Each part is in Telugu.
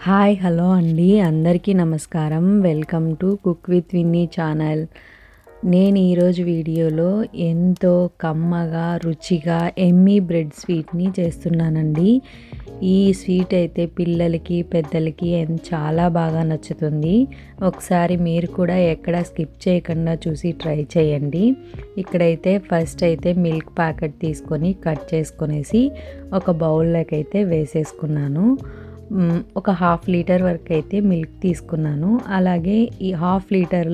హాయ్ హలో అండి, అందరికీ నమస్కారం. Welcome to cook with Vinni channel. నేను ఈరోజు వీడియోలో ఎంతో కమ్మగా రుచిగా ఎమ్మీ బ్రెడ్ స్వీట్ని చేస్తున్నానండి. ఈ స్వీట్ అయితే పిల్లలకి పెద్దలకి చాలా బాగా నచ్చుతుంది. ఒకసారి మీరు కూడా ఎక్కడ స్కిప్ చేయకుండా చూసి ట్రై చేయండి. ఇక్కడైతే ఫస్ట్ అయితే మిల్క్ ప్యాకెట్ తీసుకొని కట్ చేసుకొనేసి ఒక బౌల్లోకి అయితే వేసేసుకున్నాను. ఒక హాఫ్ లీటర్ వరకు అయితే మిల్క్ తీసుకున్నాను. అలాగే ఈ హాఫ్ లీటర్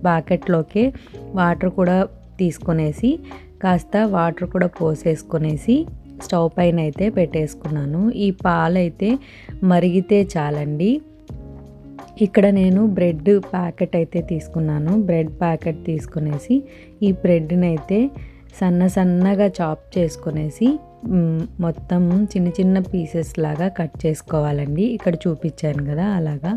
ప్యాకెట్లోకి వాటర్ కూడా తీసుకొనేసి కాస్త వాటర్ కూడా పోసేసుకొనేసి స్టవ్ పైన అయితే పెట్టేసుకున్నాను. ఈ పాలైతే మరిగితే చాలండి. ఇక్కడ నేను బ్రెడ్ ప్యాకెట్ అయితే తీసుకున్నాను. బ్రెడ్ ప్యాకెట్ తీసుకునేసి ఈ బ్రెడ్ని అయితే సన్నగా చాప్ చేసుకొనేసి మొత్తం చిన్న చిన్న పీసెస్ లాగా కట్ చేసుకోవాలండి. ఇక్కడ చూపించాను కదా అలాగా.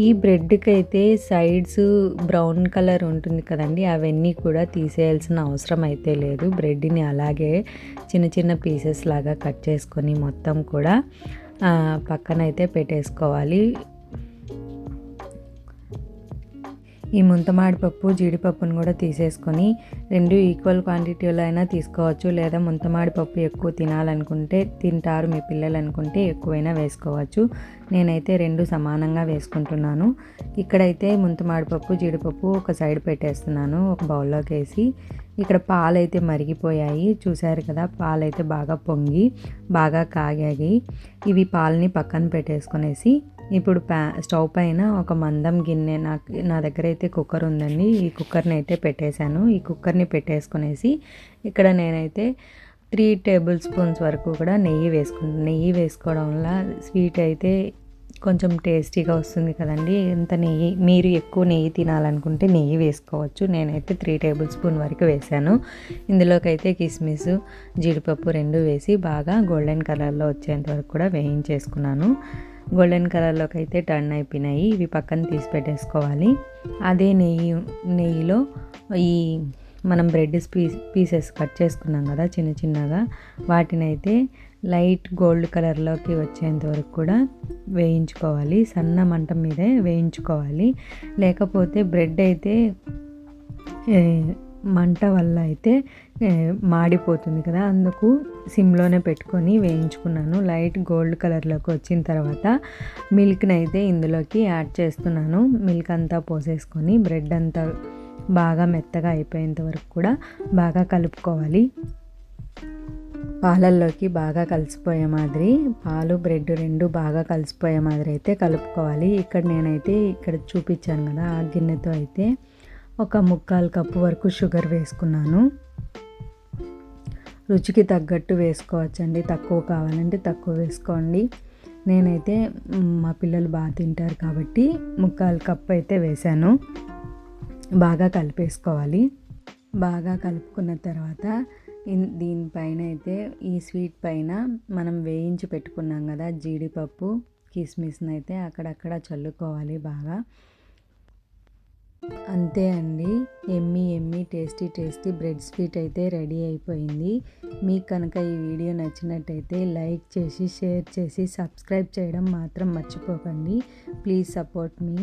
ఈ బ్రెడ్కి అయితే సైడ్స్ బ్రౌన్ కలర్ ఉంటుంది కదండి, అవన్నీ కూడా తీసేయాల్సిన అవసరం అయితే లేదు. బ్రెడ్ని అలాగే చిన్న చిన్న పీసెస్ లాగా కట్ చేసుకొని మొత్తం కూడా పక్కనైతే పెట్టేసుకోవాలి. ఈ ముంతమాడిపప్పు జీడిపప్పును కూడా తీసేసుకొని రెండు ఈక్వల్ క్వాంటిటీలో అయినా తీసుకోవచ్చు, లేదా ముంతమాడిపప్పు ఎక్కువ తినాలనుకుంటే తింటారు మీ పిల్లలు అనుకుంటే ఎక్కువైనా వేసుకోవచ్చు. నేనైతే రెండు సమానంగా వేసుకుంటున్నాను. ఇక్కడైతే ముంతమాడిపప్పు జీడిపప్పు ఒక సైడ్ పెట్టేస్తున్నాను, ఒక బౌల్లోకి వేసి. ఇక్కడ పాలైతే మరిగిపోయాయి చూసారు కదా, పాలైతే బాగా పొంగి బాగా కాగాయి. ఇవి పాలని పక్కన పెట్టేసుకొనేసి ఇప్పుడు స్టవ్ పైన ఒక మందం గిన్నె, నా దగ్గర అయితే కుక్కర్ ఉందండి, ఈ కుక్కర్ని అయితే పెట్టేశాను. ఈ కుక్కర్ని పెట్టేసుకొనేసి ఇక్కడ నేనైతే 3 టేబుల్ స్పూన్స్ వరకు కూడా నెయ్యి వేసుకుంటాను. నెయ్యి వేసుకోవడం వల్ల స్వీట్ అయితే కొంచెం టేస్టీగా వస్తుంది కదండి. ఇంత నెయ్యి, మీరు ఎక్కువ నెయ్యి తినాలనుకుంటే నెయ్యి వేసుకోవచ్చు. నేనైతే 3 టేబుల్ స్పూన్ వరకు వేసాను. ఇందులోకి అయితే కిస్మిస్ జీడిపప్పు రెండు వేసి బాగా గోల్డెన్ కలర్లో వచ్చేంత వరకు కూడా వేయించేసుకున్నాను. గోల్డెన్ కలర్లోకి అయితే టర్న్ అయిపోయినాయి. ఇవి పక్కన తీసి పెట్టేసుకోవాలి. అదే నెయ్యిలో ఈ మనం బ్రెడ్ పీసెస్ కట్ చేసుకున్నాం కదా చిన్నగా, వాటిని అయితే లైట్ గోల్డ్ కలర్లోకి వచ్చేంత వరకు కూడా వేయించుకోవాలి. సన్న మంట మీదే వేయించుకోవాలి, లేకపోతే బ్రెడ్ అయితే మంట వల్ల అయితే మాడిపోతుంది కదా, అందుకు సిమ్లోనే పెట్టుకొని వేయించుకున్నాను. లైట్ గోల్డ్ కలర్లోకి వచ్చిన తర్వాత మిల్క్ని అయితే ఇందులోకి యాడ్ చేస్తున్నాను. మిల్క్ అంతా పోసేసుకొని బ్రెడ్ అంతా బాగా మెత్తగా అయిపోయేంత వరకు కూడా బాగా కలుపుకోవాలి. పాలల్లోకి బాగా కలిసిపోయే మాదిరి, పాలు బ్రెడ్ రెండు బాగా కలిసిపోయే మాదిరి అయితే కలుపుకోవాలి. నేనైతే ఇక్కడ చూపించాను కదా, ఆ గిన్నెతో అయితే ఒక 3/4 కప్పు వరకు షుగర్ వేసుకున్నాను. రుచికి తగ్గట్టు వేసుకోవచ్చండి, తక్కువ కావాలంటే తక్కువ వేసుకోండి. నేనైతే మా పిల్లలు బాగా తింటారు కాబట్టి 3/4 కప్పు అయితే వేసాను. బాగా కలిపేసుకోవాలి. బాగా కలుపుకున్న తర్వాత దీనిపైన అయితే ఈ స్వీట్ పైన మనం వేయించి పెట్టుకున్నాం కదా జీడిపప్పు కిస్మిస్ని అయితే అక్కడక్కడ చల్లుకోవాలి బాగా. అంతే అండి, ఎమ్మీ టేస్టీ బ్రెడ్ స్వీట్ అయితే రెడీ అయిపోయింది. మీకు కనుక ఈ వీడియో నచ్చినట్టయితే లైక్ చేసి షేర్ చేసి సబ్స్క్రైబ్ చేయడం మాత్రం మర్చిపోకండి. Please support me.